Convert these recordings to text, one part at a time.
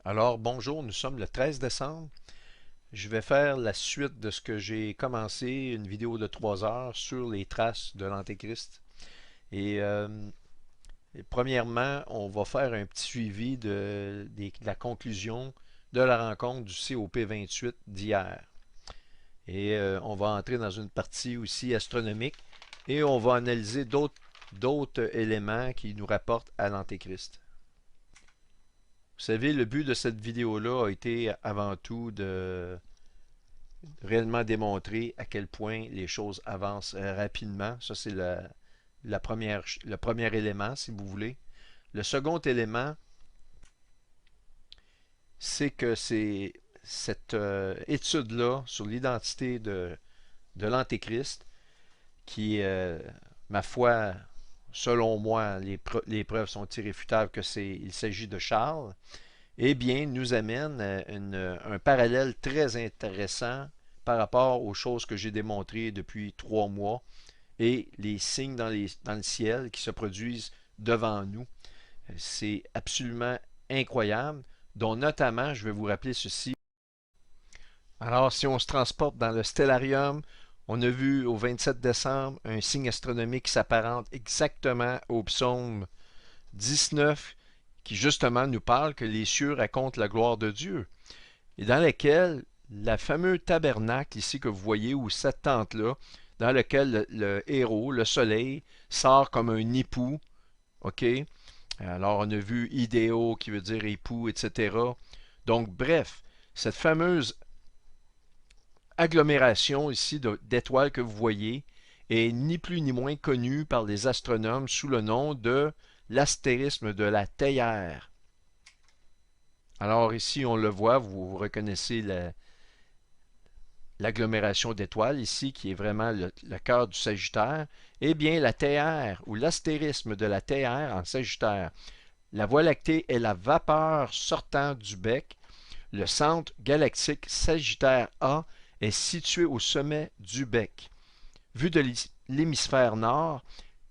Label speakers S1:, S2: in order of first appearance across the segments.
S1: Alors bonjour, nous sommes le 13 décembre. Je vais faire la suite de ce que j'ai commencé, une vidéo de 3 heures sur les traces de l'Antéchrist. Et premièrement, on va faire un petit suivi de la conclusion de la rencontre du COP28 d'hier. On va entrer dans une partie aussi astronomique et on va analyser d'autres éléments qui nous rapportent à l'Antéchrist. Vous savez, le but de cette vidéo-là a été avant tout de réellement démontrer à quel point les choses avancent rapidement. Ça, c'est le premier élément, si vous voulez. Le second élément, c'est que c'est cette étude-là sur l'identité de l'Antéchrist qui, ma foi, selon moi, les preuves sont irréfutables il s'agit de Charles, eh bien, nous amène un parallèle très intéressant par rapport aux choses que j'ai démontrées depuis 3 mois et les signes dans le ciel qui se produisent devant nous. C'est absolument incroyable, dont notamment, je vais vous rappeler ceci. Alors, si on se transporte dans le stellarium, on a vu au 27 décembre un signe astronomique qui s'apparente exactement au psaume 19 qui justement nous parle que les cieux racontent la gloire de Dieu et dans lequel la fameuse tabernacle ici que vous voyez ou cette tente-là, dans lequel le héros, le soleil, sort comme un époux, ok? Alors on a vu idéo qui veut dire époux, etc. Donc bref, cette fameuse agglomération ici d'étoiles que vous voyez est ni plus ni moins connue par les astronomes sous le nom de l'astérisme de la Théière. Alors ici, on le voit, vous reconnaissez l'agglomération d'étoiles ici, qui est vraiment le cœur du Sagittaire. Eh bien, la Théière, ou l'astérisme de la Théière en Sagittaire. La Voie lactée est la vapeur sortant du bec. Le centre galactique Sagittaire A est situé au sommet du bec. Vu de l'hémisphère nord,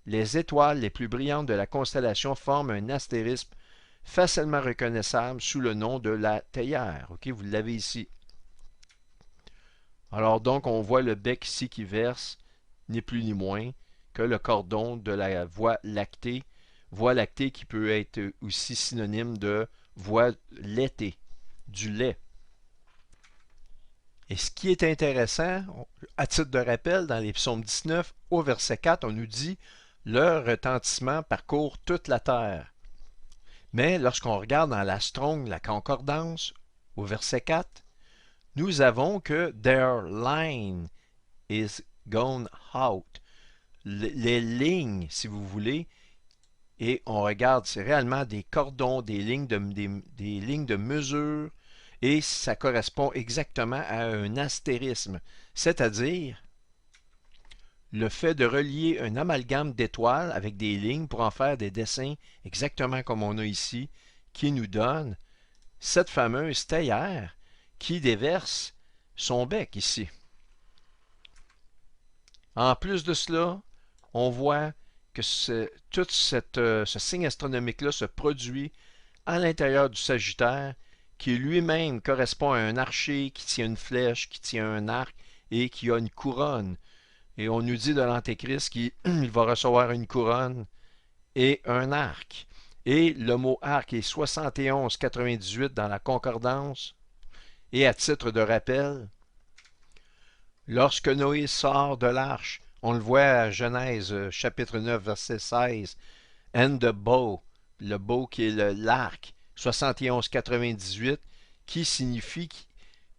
S1: les étoiles les plus brillantes de la constellation forment un astérisme facilement reconnaissable sous le nom de la théière. Ok, vous l'avez ici. Alors donc, on voit le bec ici qui verse, ni plus ni moins, que le cordon de la voie lactée qui peut être aussi synonyme de voie laitée, du lait. Et ce qui est intéressant, à titre de rappel, dans les psaumes 19, au verset 4, on nous dit leur retentissement parcourt toute la terre. Mais lorsqu'on regarde dans la Strong, la concordance, au verset 4, nous avons que their line is gone out. Les lignes, si vous voulez, et on regarde, c'est réellement des cordons, des lignes de mesure, et ça correspond exactement à un astérisme, c'est-à-dire le fait de relier un amalgame d'étoiles avec des lignes pour en faire des dessins exactement comme on a ici, qui nous donne cette fameuse théière qui déverse son bec ici. En plus de cela, on voit que tout ce signe astronomique-là se produit à l'intérieur du Sagittaire, qui lui-même correspond à un archer qui tient une flèche, qui tient un arc et qui a une couronne. Et on nous dit de l'Antéchrist qu'il va recevoir une couronne et un arc. Et le mot arc est 71,98 dans la concordance. Et à titre de rappel, lorsque Noé sort de l'arche, on le voit à Genèse chapitre 9 verset 16, and the bow, le bow qui est l'arc, 71,98, qui signifie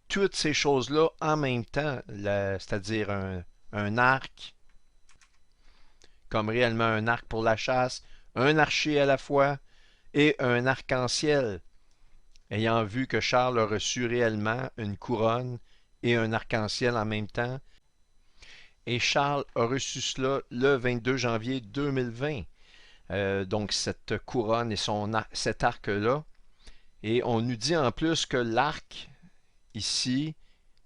S1: toutes ces choses-là en même temps, c'est-à-dire un arc, comme réellement un arc pour la chasse, un archer à la fois et un arc-en-ciel, ayant vu que Charles a reçu réellement une couronne et un arc-en-ciel en même temps. Et Charles a reçu cela le 22 janvier 2020. Donc cette couronne et cet arc-là. Et on nous dit en plus que l'arc, ici,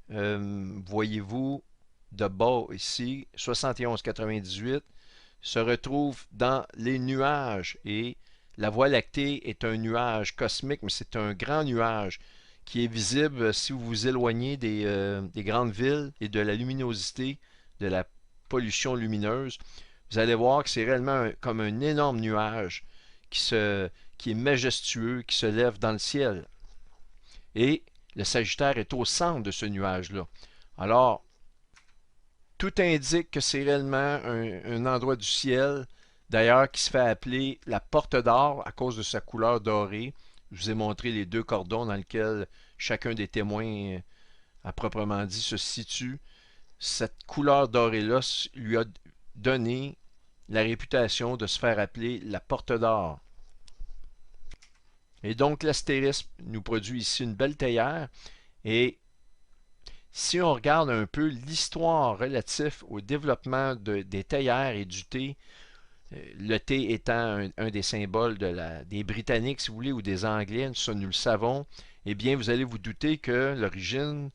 S1: voyez-vous, de bas ici, 71,98, se retrouve dans les nuages. Et La Voie lactée est un nuage cosmique, mais c'est un grand nuage qui est visible si vous vous éloignez des grandes villes et de la luminosité, de la pollution lumineuse. Vous allez voir que c'est réellement comme un énorme nuage qui, se, qui est majestueux, qui se lève dans le ciel. Et le Sagittaire est au centre de ce nuage-là. Alors, tout indique que c'est réellement un endroit du ciel, d'ailleurs, qui se fait appeler la porte d'or à cause de sa couleur dorée. Je vous ai montré les deux cordons dans lesquels chacun des témoins, à proprement dit, se situe. Cette couleur dorée-là lui a donné la réputation de se faire appeler la porte d'or. Et donc l'astérisme nous produit ici une belle théière. Et si on regarde un peu l'histoire relative au développement des théières et du thé, le thé étant un des symboles des Britanniques, si vous voulez, ou des Anglais, ça nous le savons, eh bien vous allez vous douter que l'origine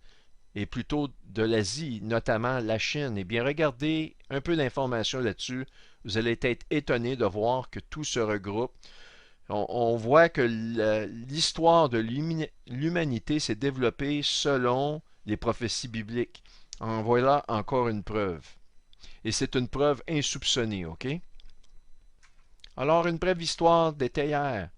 S1: est plutôt de l'Asie, notamment la Chine. Eh bien regardez un peu d'informations là-dessus, vous allez être étonné de voir que tout se regroupe. On voit que l'histoire de l'humanité s'est développée selon les prophéties bibliques. En voilà encore une preuve. Et c'est une preuve insoupçonnée, ok? Alors, une brève histoire des théières.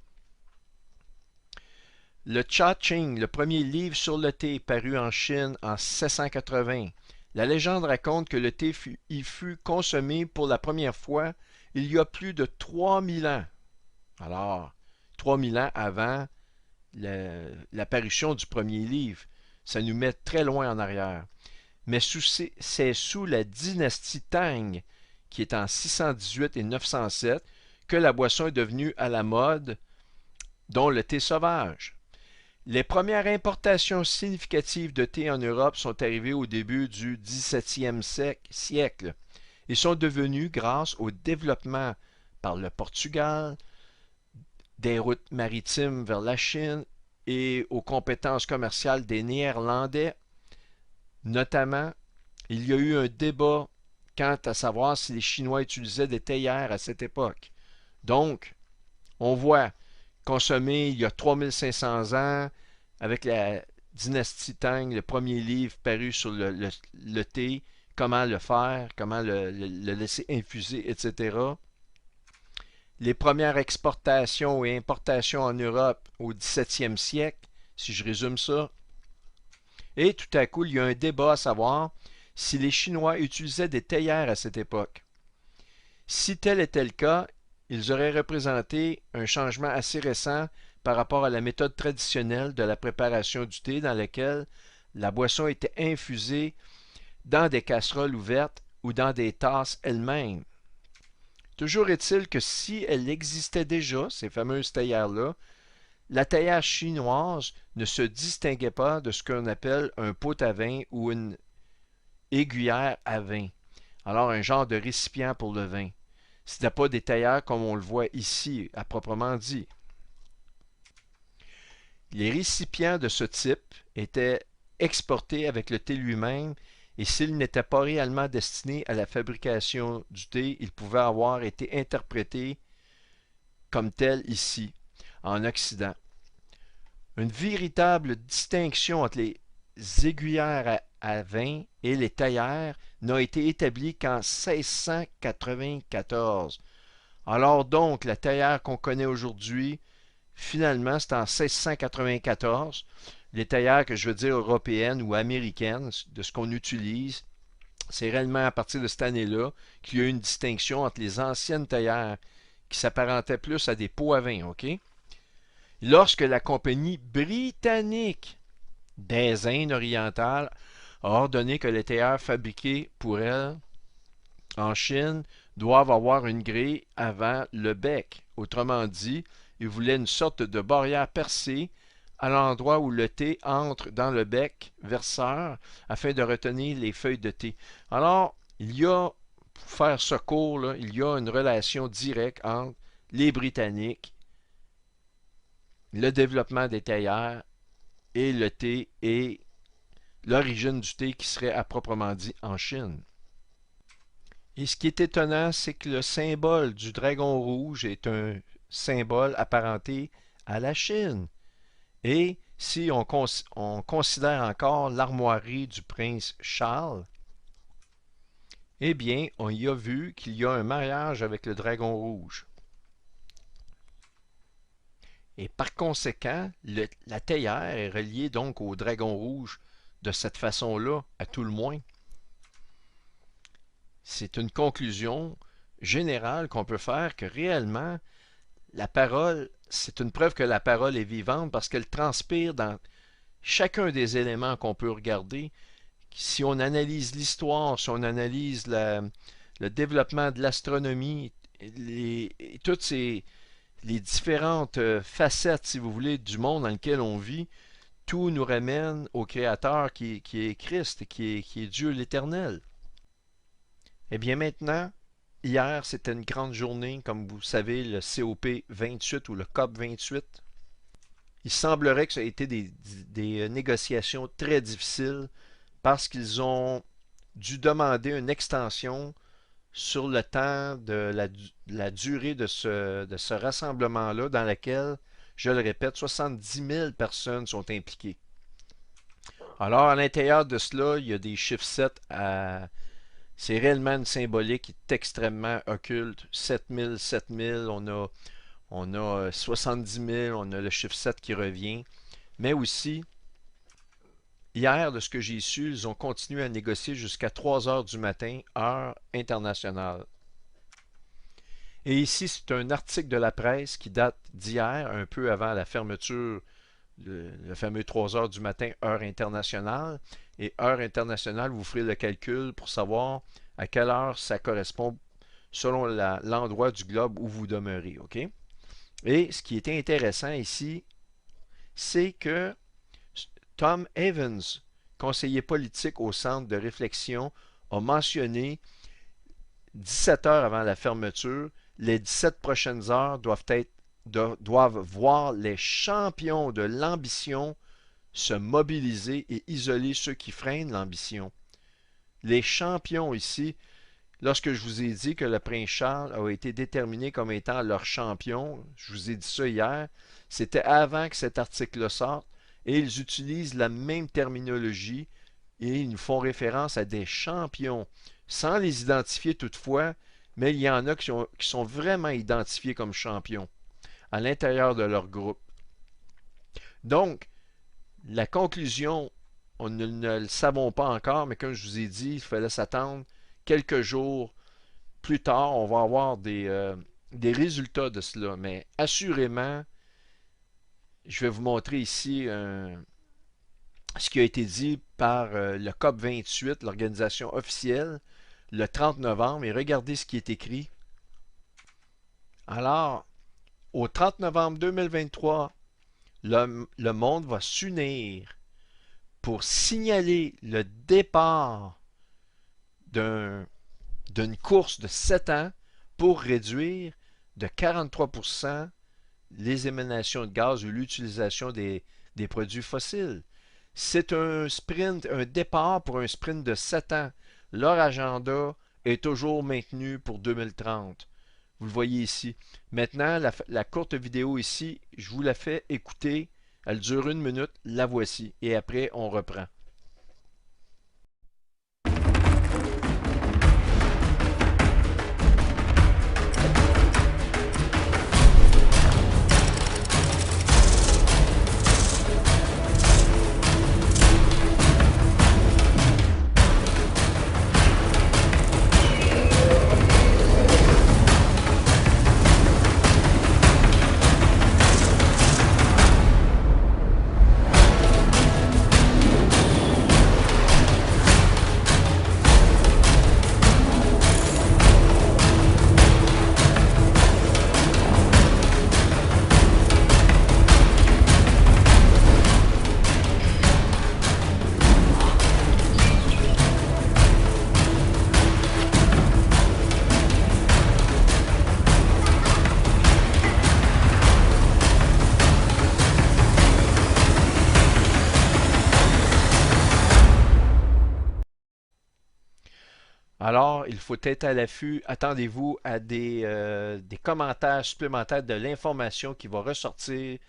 S1: Le Cha Ching, le premier livre sur le thé, paru en Chine en 1680. La légende raconte que le thé y fut consommé pour la première fois il y a plus de 3000 ans. Alors, 3000 ans avant l'apparition du premier livre. Ça nous met très loin en arrière. Mais c'est sous la dynastie Tang, qui est en 618 et 907, que la boisson est devenue à la mode, dont le thé sauvage. Les premières importations significatives de thé en Europe sont arrivées au début du 17e siècle et sont devenues grâce au développement par le Portugal, des routes maritimes vers la Chine et aux compétences commerciales des Néerlandais. Notamment, il y a eu un débat quant à savoir si les Chinois utilisaient des théières à cette époque. Donc, on voit consommé il y a 3500 ans avec la dynastie Tang, le premier livre paru sur le thé, comment le faire, comment le laisser infuser, etc. Les premières exportations et importations en Europe au 17e siècle, si je résume ça. Et tout à coup, il y a un débat à savoir si les Chinois utilisaient des théières à cette époque. Si tel était le cas, ils auraient représenté un changement assez récent par rapport à la méthode traditionnelle de la préparation du thé dans laquelle la boisson était infusée dans des casseroles ouvertes ou dans des tasses elles-mêmes. Toujours est-il que si elle existait déjà, ces fameuses théières-là, la théière chinoise ne se distinguait pas de ce qu'on appelle un pot à vin ou une aiguillère à vin. Alors un genre de récipient pour le vin. Ce n'était pas des théières comme on le voit ici, à proprement dit. Les récipients de ce type étaient exportés avec le thé lui-même et s'ils n'étaient pas réellement destinés à la fabrication du thé, ils pouvaient avoir été interprétés comme tels ici, en Occident. Une véritable distinction entre les aiguillères à vin et les théières n'a été établie qu'en 1694. Alors donc, la théière qu'on connaît aujourd'hui, finalement, c'est en 1694. Les théières que je veux dire européennes ou américaines, de ce qu'on utilise, c'est réellement à partir de cette année-là qu'il y a eu une distinction entre les anciennes théières qui s'apparentaient plus à des pots à vin, ok? Lorsque la compagnie britannique des Indes orientales a ordonné que les théières fabriquées pour elle en Chine doivent avoir une grille avant le bec. Autrement dit, ils voulaient une sorte de barrière percée à l'endroit où le thé entre dans le bec verseur afin de retenir les feuilles de thé. Alors, il y a, pour faire ce cours, là, il y a une relation directe entre les Britanniques, le développement des théières et le thé et l'origine du thé qui serait à proprement dit en Chine. Et ce qui est étonnant, c'est que le symbole du dragon rouge est un symbole apparenté à la Chine. Et si on considère encore l'armoirie du prince Charles, eh bien, on y a vu qu'il y a un mariage avec le dragon rouge. Et par conséquent, la théière est reliée donc au dragon rouge de cette façon-là, à tout le moins. C'est une conclusion générale qu'on peut faire que réellement, la parole, c'est une preuve que la parole est vivante parce qu'elle transpire dans chacun des éléments qu'on peut regarder. Si on analyse l'histoire, si on analyse le développement de l'astronomie, toutes les différentes facettes, si vous voulez, du monde dans lequel on vit, tout nous ramène au Créateur qui est Christ, qui est Dieu l'Éternel. Eh bien maintenant, hier, c'était une grande journée, comme vous savez, le COP 28 ou le COP 28. Il semblerait que ça ait été des négociations très difficiles parce qu'ils ont dû demander une extension sur le temps de la durée de ce rassemblement-là dans lequel, je le répète, 70 000 personnes sont impliquées. Alors, à l'intérieur de cela, il y a des chiffres 7 à... C'est réellement une symbolique qui est extrêmement occulte. 7000, 7000, on a 70 000, on a le chiffre 7 qui revient. Mais aussi, hier, de ce que j'ai su, ils ont continué à négocier jusqu'à 3 heures du matin, heure internationale. Et ici, c'est un article de la presse qui date d'hier, un peu avant la fermeture, le fameux 3 heures du matin, heure internationale. Et heure internationale, vous ferez le calcul pour savoir à quelle heure ça correspond selon l'endroit du globe où vous demeurez. OK? Et ce qui est intéressant ici, c'est que Tom Evans, conseiller politique au centre de réflexion, a mentionné 17 heures avant la fermeture, les 17 prochaines heures doivent voir les champions de l'ambition se mobiliser et isoler ceux qui freinent l'ambition. Les champions ici, lorsque je vous ai dit que le prince Charles a été déterminé comme étant leur champion, je vous ai dit ça hier, c'était avant que cet article sorte, et ils utilisent la même terminologie et ils nous font référence à des champions, sans les identifier toutefois, mais il y en a qui sont vraiment identifiés comme champions à l'intérieur de leur groupe. Donc, la conclusion, on ne le savons pas encore, mais comme je vous ai dit, il fallait s'attendre quelques jours plus tard, on va avoir des résultats de cela. Mais assurément, je vais vous montrer ici ce qui a été dit par le COP 28, l'organisation officielle, le 30 novembre, et regardez ce qui est écrit. Alors, au 30 novembre 2023, le monde va s'unir pour signaler le départ d'une course de 7 ans pour réduire de 43% les émanations de gaz ou l'utilisation des produits fossiles. C'est un sprint, un départ pour un sprint de 7 ans. Leur agenda est toujours maintenu pour 2030. Vous le voyez ici. Maintenant, la courte vidéo ici, je vous la fais écouter. Elle dure 1 minute. La voici. Et après, on reprend. Alors, il faut être à l'affût. Attendez-vous à des commentaires supplémentaires de l'information qui va ressortir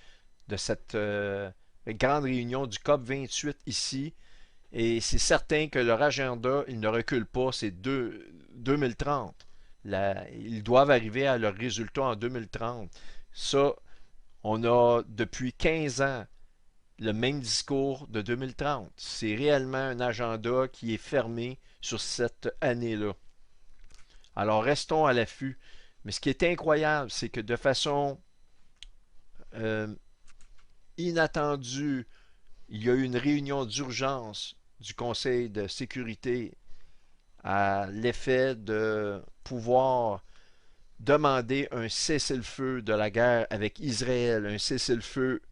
S1: de cette grande réunion du COP 28 ici. Et c'est certain que leur agenda, il ne recule pas, c'est 2030. Ils doivent arriver à leurs résultats en 2030. Ça, on a depuis 15 ans le même discours de 2030. C'est réellement un agenda qui est fermé sur cette année-là. Alors restons à l'affût. Mais ce qui est incroyable, c'est que de façon euh, inattendue, il y a eu une réunion d'urgence du Conseil de sécurité à l'effet de pouvoir demander un cessez-le-feu de la guerre avec Israël, un cessez-le-feu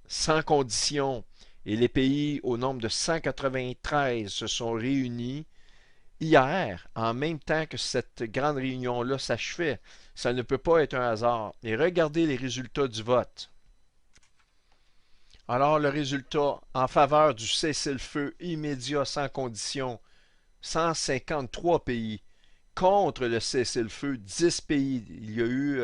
S1: sans condition. Et les pays au nombre de 193 se sont réunis hier, en même temps que cette grande réunion-là s'achevait. Ça ne peut pas être un hasard. Et regardez les résultats du vote. Alors, le résultat en faveur du cessez-le-feu immédiat sans condition, 153 pays. Contre le cessez-le-feu, 10 pays. Il y a eu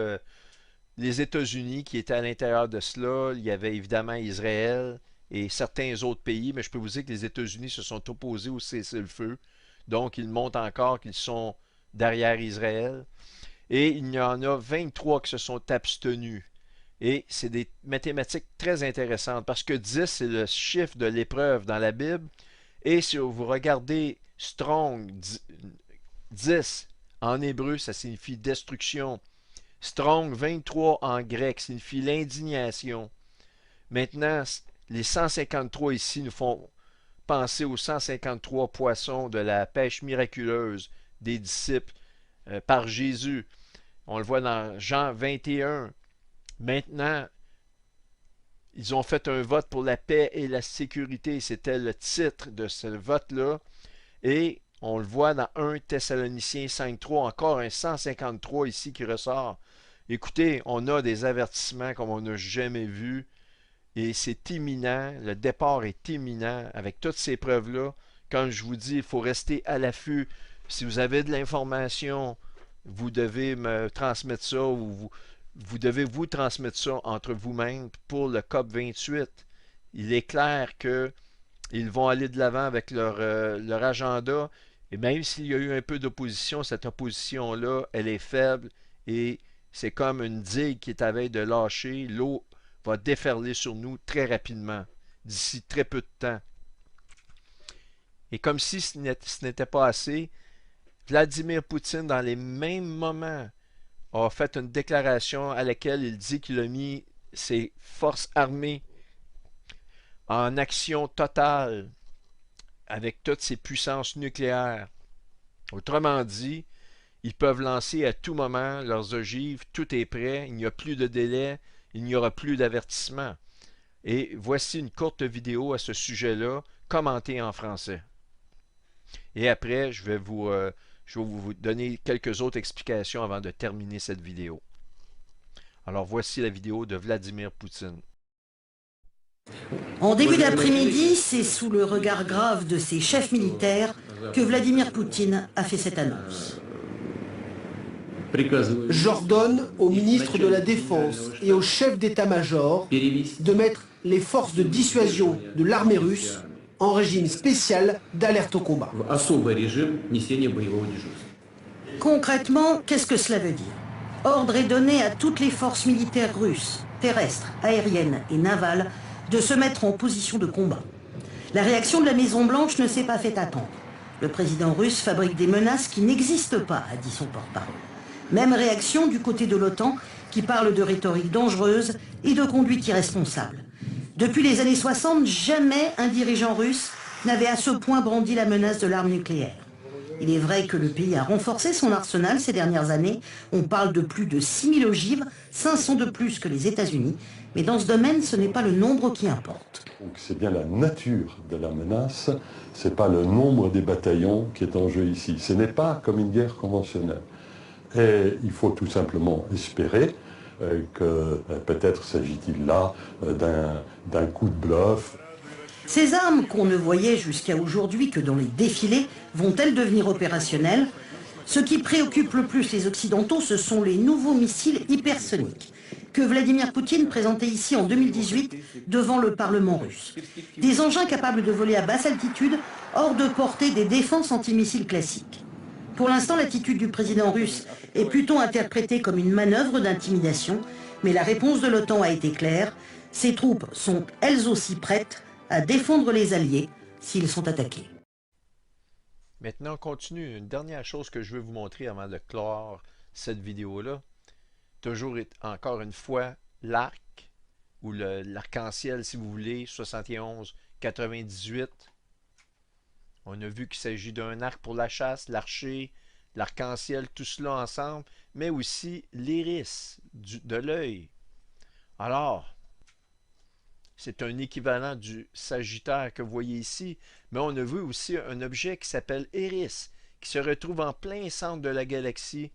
S1: les États-Unis qui étaient à l'intérieur de cela. Il y avait évidemment Israël et certains autres pays, mais je peux vous dire que les États-Unis se sont opposés au cessez-le-feu. Donc, ils montrent encore qu'ils sont derrière Israël. Et il y en a 23 qui se sont abstenus. Et c'est des mathématiques très intéressantes parce que 10, c'est le chiffre de l'épreuve dans la Bible. Et si vous regardez Strong, 10 en hébreu, ça signifie destruction. Strong, 23 en grec, signifie l'indignation. Maintenant, les 153 ici nous font penser aux 153 poissons de la pêche miraculeuse des disciples par Jésus. On le voit dans Jean 21. Maintenant, ils ont fait un vote pour la paix et la sécurité. C'était le titre de ce vote-là. Et on le voit dans 1 Thessaloniciens 5.3, encore un 153 ici qui ressort. Écoutez, on a des avertissements comme on n'a jamais vu. Et c'est imminent, le départ est imminent avec toutes ces preuves-là. Comme je vous dis, il faut rester à l'affût. Si vous avez de l'information, vous devez me transmettre ça ou vous devez vous transmettre ça entre vous-mêmes pour le COP 28. Il est clair qu'ils vont aller de l'avant avec leur agenda. Et même s'il y a eu un peu d'opposition, cette opposition-là, elle est faible et c'est comme une digue qui est à veille de lâcher. L'eau va déferler sur nous très rapidement, d'ici très peu de temps. Et comme si ce n'était pas assez, Vladimir Poutine, dans les mêmes moments, a fait une déclaration à laquelle il dit qu'il a mis ses forces armées en action totale avec toutes ses puissances nucléaires. Autrement dit, ils peuvent lancer à tout moment leurs ogives, tout est prêt, il n'y a plus de délai, il n'y aura plus d'avertissement. Et voici une courte vidéo à ce sujet-là, commentée en français. Et après, je vais vous donner quelques autres explications avant de terminer cette vidéo. Alors voici la vidéo de Vladimir Poutine.
S2: En début d'après-midi, c'est sous le regard grave de ses chefs militaires que Vladimir Poutine a fait cette annonce.
S3: J'ordonne au ministre de la Défense et au chef d'état-major de mettre les forces de dissuasion de l'armée russe en régime spécial d'alerte au combat.
S2: Concrètement, qu'est-ce que cela veut dire? Ordre est donné à toutes les forces militaires russes, terrestres, aériennes et navales, de se mettre en position de combat. La réaction de la Maison-Blanche ne s'est pas fait attendre. Le président russe fabrique des menaces qui n'existent pas, a dit son porte-parole. Même réaction du côté de l'OTAN, qui parle de rhétorique dangereuse et de conduite irresponsable. Depuis les années 60, jamais un dirigeant russe n'avait à ce point brandi la menace de l'arme nucléaire. Il est vrai que le pays a renforcé son arsenal ces dernières années. On parle de plus de 6000 ogives, 500 de plus que les États-Unis. Mais dans ce domaine, ce n'est pas le nombre qui importe.
S4: C'est bien la nature de la menace, ce n'est pas le nombre des bataillons qui est en jeu ici. Ce n'est pas comme une guerre conventionnelle. Et il faut tout simplement espérer que peut-être s'agit-il là d'un coup de bluff.
S2: Ces armes qu'on ne voyait jusqu'à aujourd'hui que dans les défilés vont-elles devenir opérationnelles? Ce qui préoccupe le plus les Occidentaux, ce sont les nouveaux missiles hypersoniques que Vladimir Poutine présentait ici en 2018 devant le Parlement russe. Des engins capables de voler à basse altitude, hors de portée des défenses antimissiles classiques. Pour l'instant, l'attitude du président russe est plutôt interprétée comme une manœuvre d'intimidation, mais la réponse de l'OTAN a été claire. Ses troupes sont elles aussi prêtes à défendre les alliés s'ils sont attaqués.
S1: Maintenant, on continue. Une dernière chose que je veux vous montrer avant de clore cette vidéo-là. Toujours encore une fois, l'arc, ou l'arc-en-ciel si vous voulez, 71, 98. On a vu qu'il s'agit d'un arc pour la chasse, l'archer, l'arc-en-ciel, tout cela ensemble, mais aussi l'iris de l'œil. Alors, c'est un équivalent du Sagittaire que vous voyez ici, mais on a vu aussi un objet qui s'appelle Eris, qui se retrouve en plein centre de la galaxie,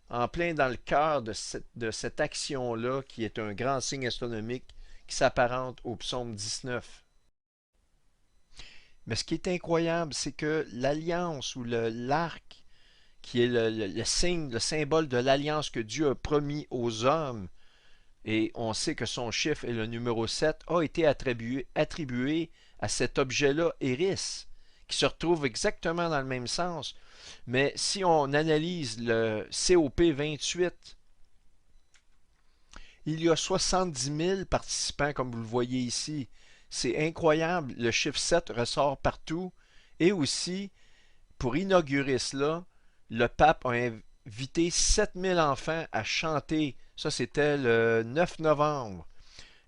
S1: en plein dans le cœur de cette action-là, qui est un grand signe astronomique qui s'apparente au psaume 19. Mais ce qui est incroyable, c'est que l'alliance ou l'arc, qui est le signe, le symbole de l'alliance que Dieu a promis aux hommes, et on sait que son chiffre est le numéro 7, a été attribué à cet objet-là, Eris, qui se retrouve exactement dans le même sens. Mais si on analyse le COP 28, il y a 70 000 participants, comme vous le voyez ici. C'est incroyable, le chiffre 7 ressort partout. Et aussi, pour inaugurer cela, le pape a invité 7000 enfants à chanter. Ça, c'était le 9 novembre.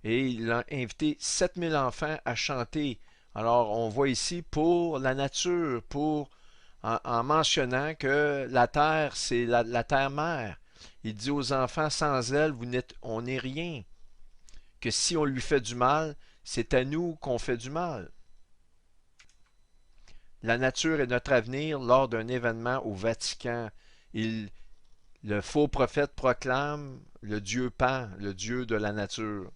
S1: Et il a invité 7000 enfants à chanter. Alors, on voit ici pour la nature, en mentionnant que la terre, c'est la terre-mère. Il dit aux enfants, sans elle, on n'est rien. Que si on lui fait du mal, c'est à nous qu'on fait du mal. La nature est notre avenir lors d'un événement au Vatican. Le faux prophète proclame le dieu Pan, le dieu de la nature.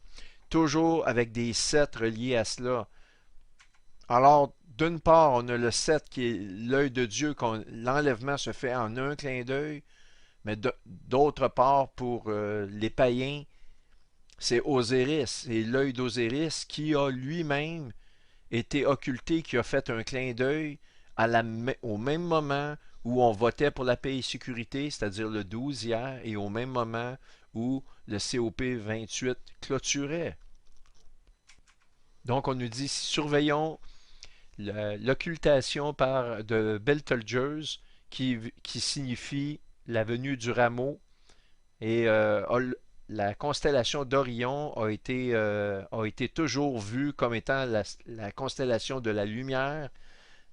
S1: Toujours avec des 7 reliés à cela. Alors, d'une part, on a le 7 qui est l'œil de Dieu, l'enlèvement se fait en un clin d'œil, mais d'autre part, pour les païens, c'est Osiris, et l'œil d'Osiris qui a lui-même été occulté, qui a fait un clin d'œil au même moment où on votait pour la paix et sécurité, c'est-à-dire le 12 hier, et au même moment où le COP 28 clôturait. Donc on nous dit, surveillons l'occultation de Betelgeuse qui signifie la venue du rameau, et la constellation d'Orion a été toujours vue comme étant la constellation de la lumière.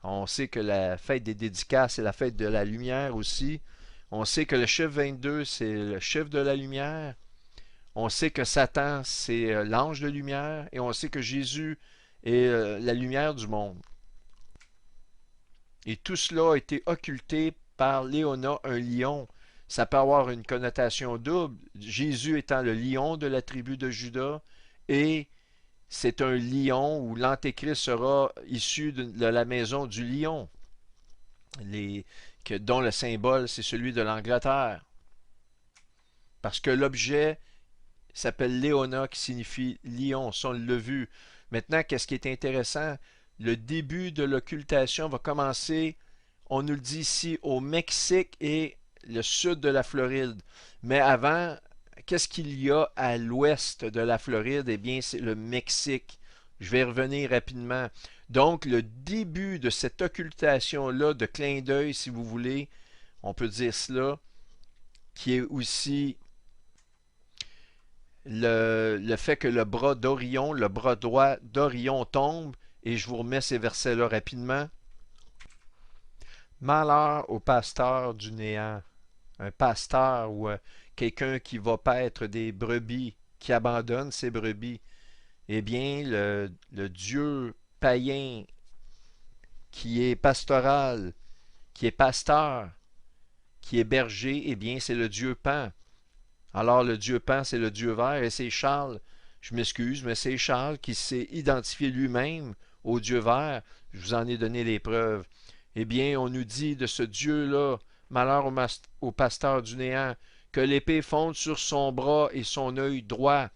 S1: On sait que la fête des dédicaces est la fête de la lumière aussi. On sait que le chiffre 22, c'est le chiffre de la lumière. On sait que Satan, c'est l'ange de lumière. Et on sait que Jésus est la lumière du monde. Et tout cela a été occulté par Léona, un lion. Ça peut avoir une connotation double. Jésus étant le lion de la tribu de Juda, et c'est un lion où l'Antéchrist sera issu de la maison du lion, dont le symbole c'est celui de l'Angleterre. Parce que l'objet s'appelle Léona, qui signifie lion, ça on l'a vu. Maintenant, qu'est-ce qui est intéressant? Le début de l'occultation va commencer, on nous le dit ici, au Mexique et le sud de la Floride. Mais avant, qu'est-ce qu'il y a à l'ouest de la Floride? Eh bien, c'est le Mexique. Je vais revenir rapidement. Donc, le début de cette occultation-là, de clin d'œil, si vous voulez, on peut dire cela, qui est aussi le fait que le bras d'Orion, le bras droit d'Orion tombe, et je vous remets ces versets-là rapidement. Malheur au pasteur du néant. Un pasteur ou quelqu'un qui va paître des brebis, qui abandonne ses brebis. Eh bien, le Dieu païen qui est pastoral, qui est pasteur, qui est berger, eh bien, c'est le Dieu Pan. Alors, le Dieu Pan, c'est le Dieu vert, et c'est Charles, je m'excuse, mais c'est Charles qui s'est identifié lui-même au Dieu vert. Je vous en ai donné les preuves. Eh bien, on nous dit de ce Dieu-là, malheur au pasteur du néant, que l'épée fonde sur son bras et son œil droit,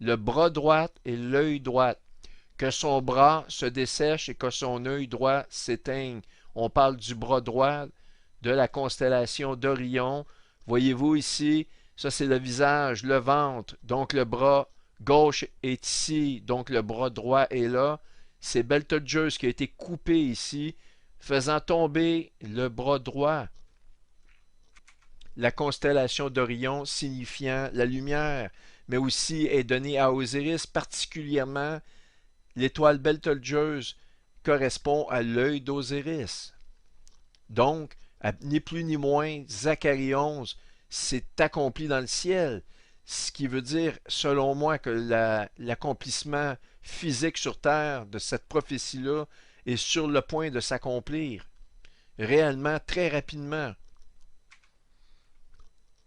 S1: le bras droit et l'œil droit, que son bras se dessèche et que son œil droit s'éteigne. On parle du bras droit de la constellation d'Orion. Voyez-vous ici, ça c'est le visage, le ventre, donc le bras gauche est ici, donc le bras droit est là. C'est Betelgeuse qui a été coupé ici, faisant tomber le bras droit. La constellation d'Orion signifiant la lumière, mais aussi est donnée à Osiris, particulièrement l'étoile Betelgeuse correspond à l'œil d'Osiris. Donc, ni plus ni moins, Zacharie 11 s'est accompli dans le ciel, ce qui veut dire, selon moi, que l'accomplissement physique sur terre de cette prophétie-là est sur le point de s'accomplir, réellement, très rapidement.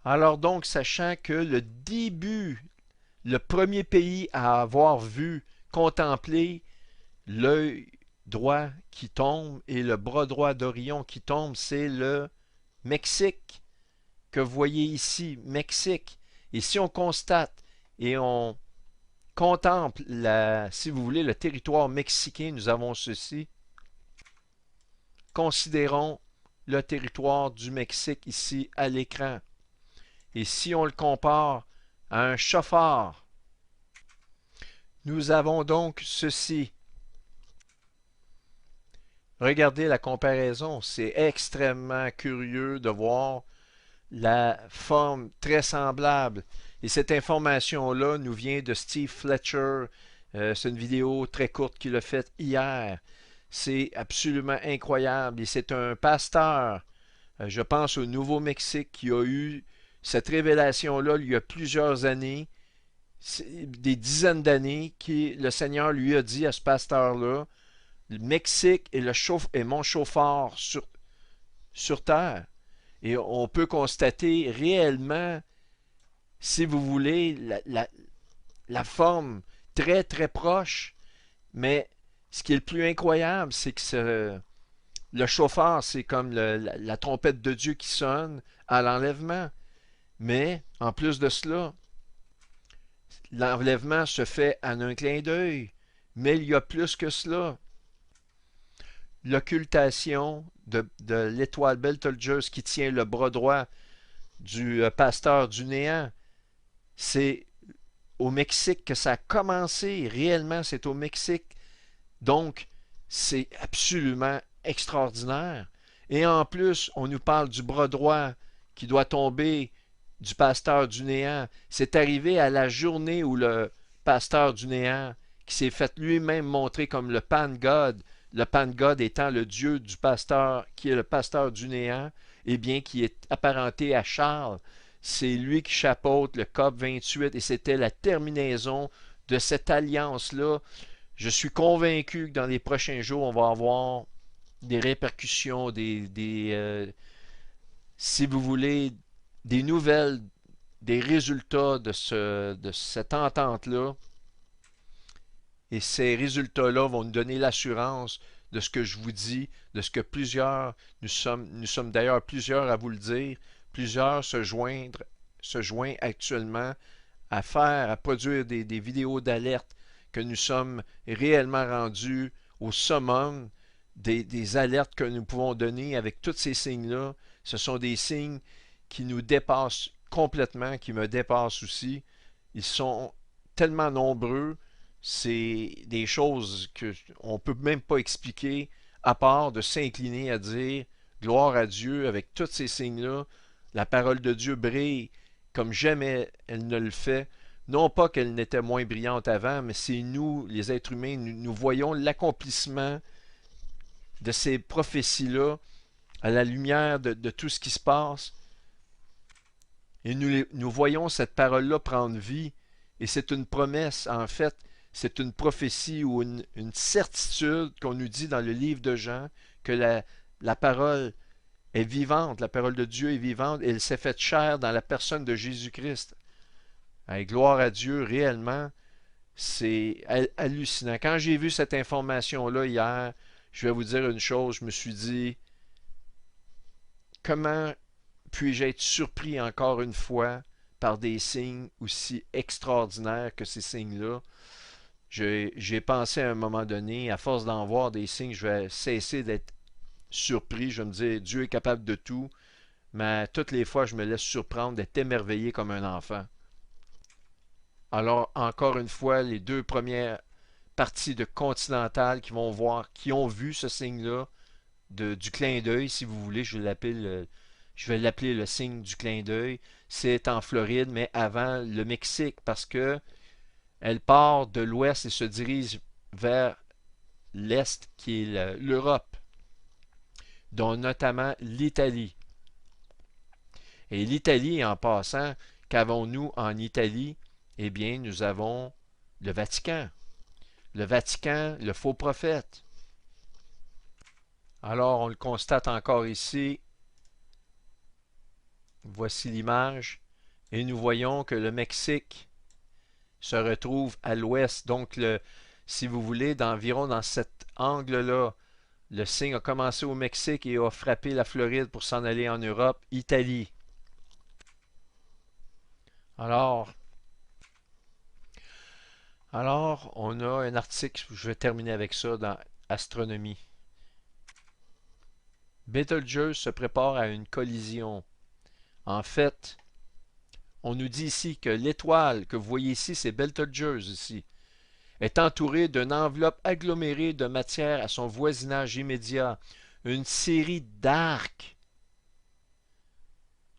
S1: Alors donc, sachant que le début, le premier pays à avoir vu, contemplé l'œil droit qui tombe et le bras droit d'Orion qui tombe, c'est le Mexique que vous voyez ici, Mexique. Et si on constate et on contemple, si vous voulez, le territoire mexicain, nous avons ceci. Considérons le territoire du Mexique ici à l'écran. Et si on le compare à un chauffard, nous avons donc ceci. Regardez la comparaison, c'est extrêmement curieux de voir la forme très semblable. Et cette information-là nous vient de Steve Fletcher. C'est une vidéo très courte qu'il a faite hier. C'est absolument incroyable. Et c'est un pasteur, je pense au Nouveau-Mexique, qui a eu cette révélation-là il y a plusieurs années, des dizaines d'années, le Seigneur lui a dit à ce pasteur-là, le Mexique est mon chauffeur sur terre. Et on peut constater réellement, si vous voulez, la forme très très proche. Mais ce qui est le plus incroyable, c'est que le chauffeur, c'est comme la trompette de Dieu qui sonne à l'enlèvement. Mais, en plus de cela, l'enlèvement se fait en un clin d'œil. Mais il y a plus que cela. L'occultation de l'étoile Betelgeuse qui tient le bras droit du pasteur du néant, c'est au Mexique que ça a commencé. Réellement, c'est au Mexique. Donc, c'est absolument extraordinaire. Et en plus, on nous parle du bras droit qui doit tomber du pasteur du néant. C'est arrivé à la journée où le pasteur du néant, qui s'est fait lui-même montrer comme le Pan God étant le dieu du pasteur, qui est le pasteur du néant, eh bien, qui est apparenté à Charles. C'est lui qui chapeaute le COP 28 et c'était la terminaison de cette alliance-là. Je suis convaincu que dans les prochains jours, on va avoir des répercussions, si vous voulez, des nouvelles, des résultats de cette entente-là. Et ces résultats-là vont nous donner l'assurance de ce que je vous dis, de ce que nous sommes d'ailleurs plusieurs à vous le dire, plusieurs se joignent actuellement à produire des vidéos d'alerte, que nous sommes réellement rendus au summum des alertes que nous pouvons donner avec tous ces signes-là. Ce sont des signes qui nous dépassent complètement, qui me dépassent aussi. Ils sont tellement nombreux, c'est des choses qu'on ne peut même pas expliquer, à part de s'incliner à dire gloire à Dieu avec tous ces signes-là. La parole de Dieu brille comme jamais elle ne le fait. Non pas qu'elle n'était moins brillante avant, mais c'est nous, les êtres humains, nous voyons l'accomplissement de ces prophéties-là à la lumière de tout ce qui se passe. Et nous voyons cette parole-là prendre vie. Et c'est une promesse, en fait, c'est une prophétie ou une certitude qu'on nous dit dans le livre de Jean, que la parole est vivante, la parole de Dieu est vivante, et elle s'est faite chair dans la personne de Jésus-Christ. Gloire à Dieu, réellement, C'est hallucinant. Quand j'ai vu cette information-là hier, je vais vous dire une chose, je me suis dit, comment puis-je être surpris encore une fois par des signes aussi extraordinaires que ces signes-là? J'ai pensé à un moment donné, à force d'en voir des signes, je vais cesser d'être surpris. Je vais me dire, Dieu est capable de tout, mais toutes les fois, je me laisse surprendre d'être émerveillé comme un enfant. Alors, encore une fois, les deux premières parties de Continental qui ont vu ce signe-là, du clin d'œil, si vous voulez, je vais l'appeler le signe du clin d'œil. C'est en Floride, mais avant le Mexique, parce que elle part de l'ouest et se dirige vers l'est, qui est l'Europe, dont notamment l'Italie. Et l'Italie, en passant, qu'avons-nous en Italie? Eh bien, nous avons le Vatican. Le Vatican, le faux prophète. Alors, on le constate encore ici. Voici l'image. Et nous voyons que le Mexique se retrouve à l'ouest. Donc, si vous voulez, d'environ dans cet angle-là, le signe a commencé au Mexique et a frappé la Floride pour s'en aller en Europe, Italie. Alors, on a un article, je vais terminer avec ça, dans Astronomie. Betelgeuse se prépare à une collision. En fait, on nous dit ici que l'étoile que vous voyez ici, c'est Betelgeuse ici, est entourée d'une enveloppe agglomérée de matière à son voisinage immédiat. Une série d'arcs.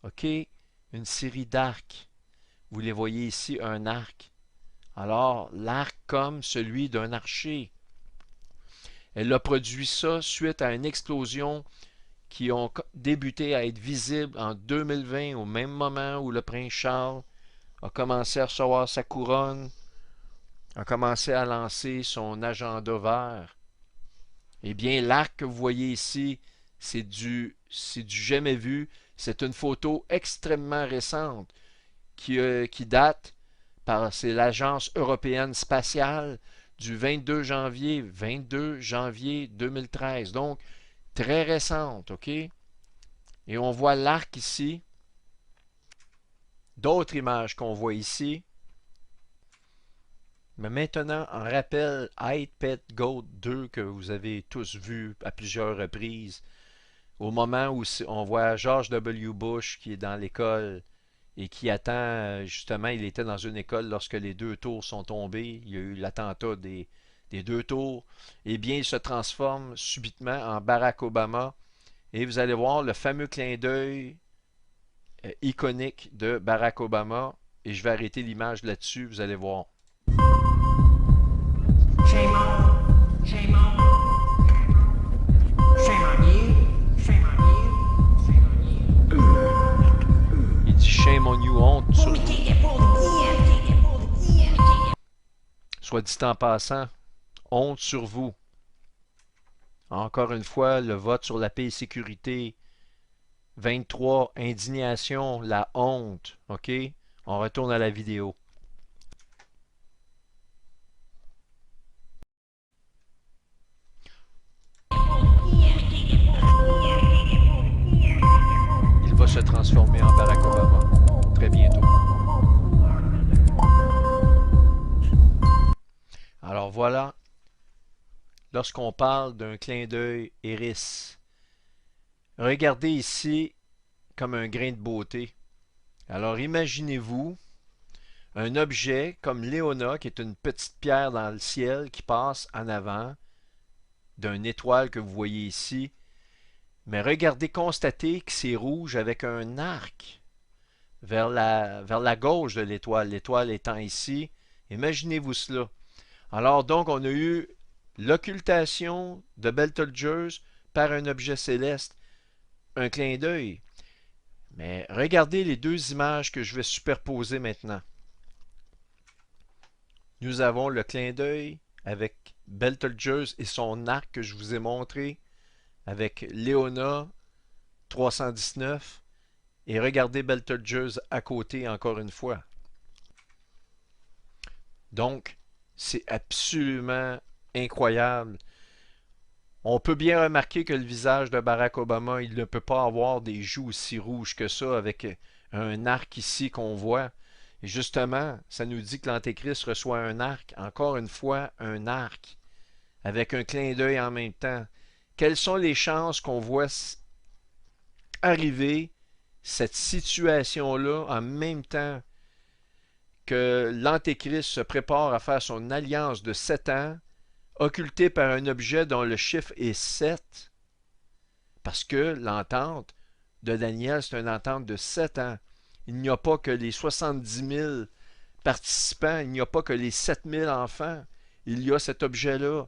S1: OK? Une série d'arcs. Vous les voyez ici, un arc. Alors, l'arc comme celui d'un archer. Elle a produit ça suite à une explosion qui ont débuté à être visibles en 2020, au même moment où le prince Charles a commencé à recevoir sa couronne, a commencé à lancer son agenda vert. Eh bien, l'arc que vous voyez ici, c'est du jamais vu. C'est une photo extrêmement récente qui date c'est l'Agence européenne spatiale du 22 janvier 2013. Donc, très récente, OK? Et on voit l'arc ici. D'autres images qu'on voit ici. Mais maintenant, en rappel, iPad Goat 2 que vous avez tous vu à plusieurs reprises, au moment où on voit George W. Bush qui est dans l'école et qui attend, justement, il était dans une école lorsque les deux tours sont tombés, il y a eu l'attentat des deux tours, eh bien, il se transforme subitement en Barack Obama et vous allez voir le fameux clin d'œil iconique de Barack Obama et je vais arrêter l'image là-dessus, vous allez voir.
S5: Shame on, shame on, shame on you, shame on you, shame on you.
S1: Il dit shame on you, honte sur vous. Soit dit en passant, honte sur vous. Encore une fois, le vote sur la paix et sécurité. 23, indignation, la honte. OK? On retourne à la vidéo. Il va se transformer en Barack Obama très bientôt. Alors voilà, lorsqu'on parle d'un clin d'œil Eris, regardez ici comme un grain de beauté. Alors imaginez-vous un objet comme Léona, qui est une petite pierre dans le ciel qui passe en avant d'une étoile que vous voyez ici. Mais regardez, constatez que c'est rouge avec un arc vers la gauche de l'étoile étant ici. Imaginez-vous cela. Alors donc, on a eu l'occultation de Betelgeuse par un objet céleste, un clin d'œil. Mais regardez les deux images que je vais superposer maintenant. Nous avons le clin d'œil avec Betelgeuse et son arc que je vous ai montré, avec Léona 319, et regardez Betelgeuse à côté encore une fois. Donc, C'est absolument incroyable. On peut bien remarquer que le visage de Barack Obama, il ne peut pas avoir des joues aussi rouges que ça avec un arc ici qu'on voit. Et justement, ça nous dit que l'Antéchrist reçoit un arc, encore une fois un arc, avec un clin d'œil en même temps. Quelles sont les chances qu'on voit arriver cette situation-là en même temps que l'Antéchrist se prépare à faire son alliance de 7 ans, occultée par un objet dont le chiffre est 7, parce que l'entente de Daniel, c'est une entente de 7 ans. Il n'y a pas que les 70 000 participants, il n'y a pas que les 7 000 enfants, il y a cet objet-là.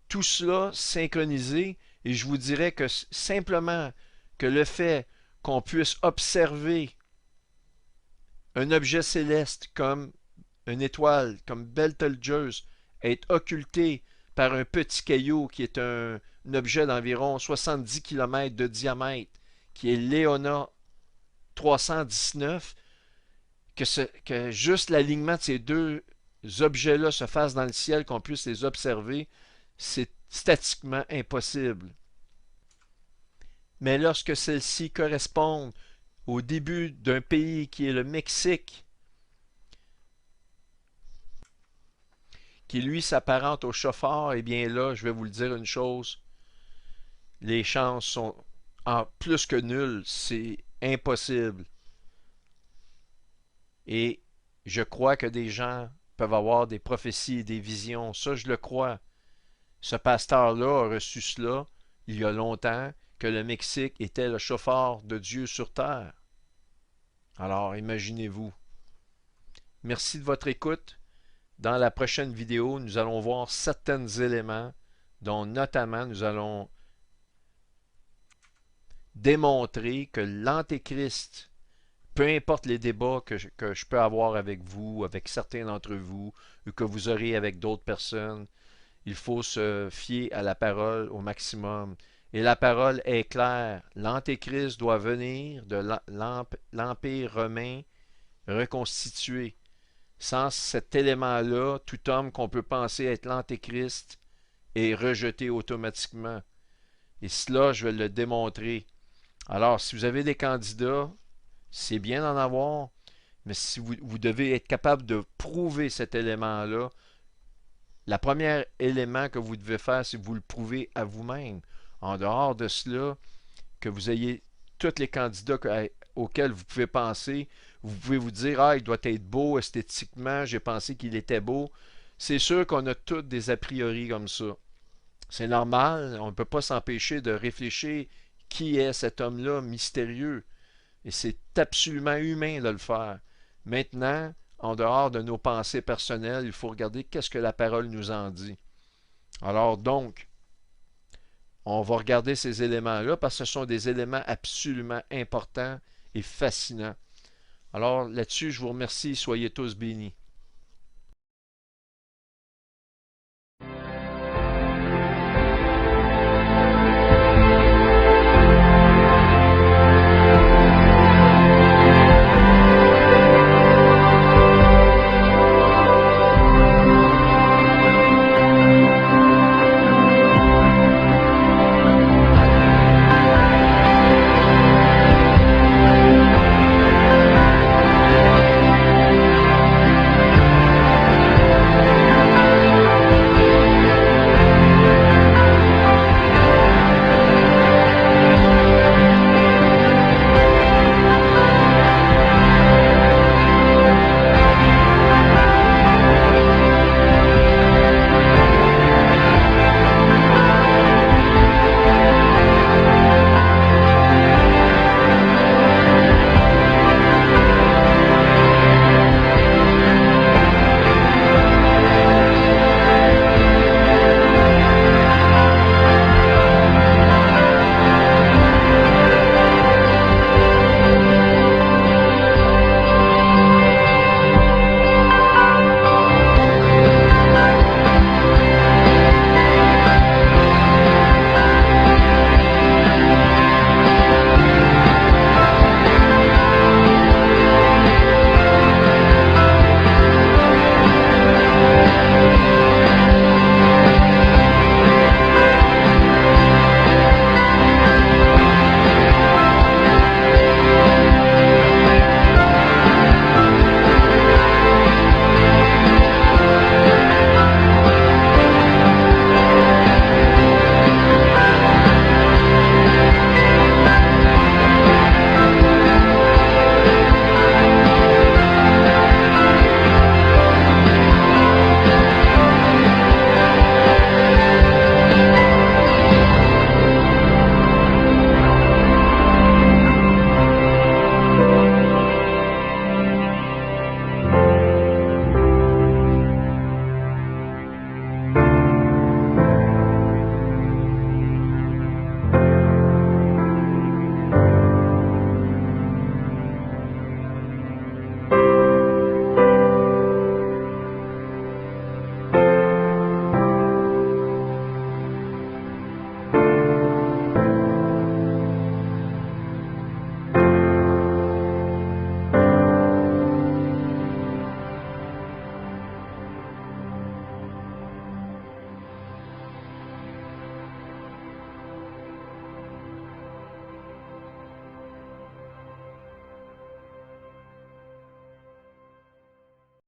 S1: Tout cela synchronisé, et je vous dirais que simplement que le fait qu'on puisse observer un objet céleste comme une étoile, comme Betelgeuse, être occulté par un petit caillou qui est un objet d'environ 70 km de diamètre, qui est Léona 319, que juste l'alignement de ces deux objets-là se fasse dans le ciel, qu'on puisse les observer, c'est statiquement impossible. Mais lorsque celles-ci correspondent au début d'un pays qui est le Mexique, qui lui s'apparente au chauffard, eh bien là, je vais vous le dire une chose, les chances sont en plus que nulles, c'est impossible. Et je crois que des gens peuvent avoir des prophéties et des visions, ça je le crois. Ce pasteur-là a reçu cela il y a longtemps, que le Mexique était le chauffard de Dieu sur terre. Alors imaginez-vous. Merci de votre écoute. Dans la prochaine vidéo, nous allons voir certains éléments, dont notamment nous allons démontrer que l'Antéchrist, peu importe les débats que je peux avoir avec vous, avec certains d'entre vous, ou que vous aurez avec d'autres personnes, il faut se fier à la parole au maximum. Et la parole est claire. L'Antéchrist doit venir de l'Empire romain reconstitué. Sans cet élément-là, tout homme qu'on peut penser être l'Antéchrist est rejeté automatiquement. Et cela, je vais le démontrer. Alors, si vous avez des candidats, c'est bien d'en avoir, mais si vous devez être capable de prouver cet élément-là, le premier élément que vous devez faire, c'est que vous le prouvez à vous-même. En dehors de cela, que vous ayez tous les candidats auxquels vous pouvez penser, vous pouvez vous dire, ah, il doit être beau esthétiquement, j'ai pensé qu'il était beau. C'est sûr qu'on a tous des a priori comme ça. C'est normal, on ne peut pas s'empêcher de réfléchir qui est cet homme-là mystérieux. Et c'est absolument humain de le faire. Maintenant, en dehors de nos pensées personnelles, il faut regarder qu'est-ce que la parole nous en dit. Alors donc, on va regarder ces éléments-là parce que ce sont des éléments absolument importants et fascinants. Alors là-dessus, je vous remercie. Soyez tous bénis.